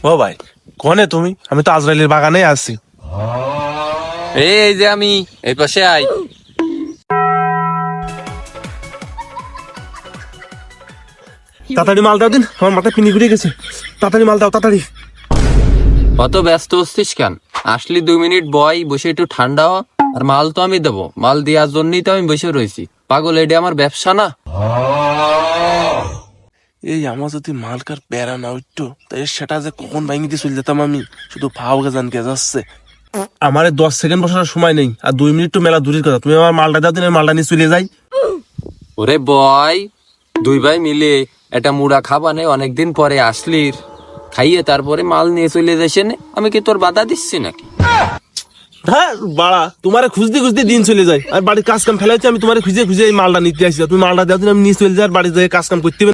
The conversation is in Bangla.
ও ভাই, কনে তুমি? আমি তো আজরাইলের বাগানে আছি। এই যে আমি এই পাশে আই। তাড়াতাড়ি মাল দাও দিন, আমার মাথায় পিনি ঘুরে গেছে। তাড়াতাড়ি মাল দাও, তাড়াতাড়ি। অত ব্যস্ত হচ্ছিস কেন? আসলি 2 মিনিট বয়, বসে একটু ঠান্ডা হ। আর মাল তো আমি দেবো, মাল দেওয়ার জন্যই তো আমি বসে রয়েছি। পাগল, এটা আমার ব্যবসা না। এই আমার যদি মালকার প্যারা না উঠতো, তাই সেটা যে কখন ভাঙি দিয়ে চলে যেতাম আমি। শুধু ভাও গেজান কে যাচ্ছে। আমার 10 সেকেন্ড বসার সময় নেই, আর 2 মিনিট তো মেলা দূরের কথা। তুমি আমার মালটা দাও দিন, আমি মালটা নিয়ে চলে যাই। ওরে বয়, 2 ভাই মিলে একটা মুড়া খাবানে অনেকদিন পরে আসলির, খাইয়ে তারপরে মাল নিয়ে চলে যাইছে নে। আমি কি তোর বাধা দিচ্ছি নাকি? হ্যাঁ বাড়া, তোমারে খুঁজতে খুঁজতে দিন চলে যায়, আর বাড়ির কাজ কাম ফেলাইছে। আমি তোমারে খুঁজে খুঁজে এই মালটা নিতে আসি, তুমি মালটা দাও দিন, আমি নিয়ে চলে যাই, আর বাড়ি যেয়ে কাজ কাম করতে হবে।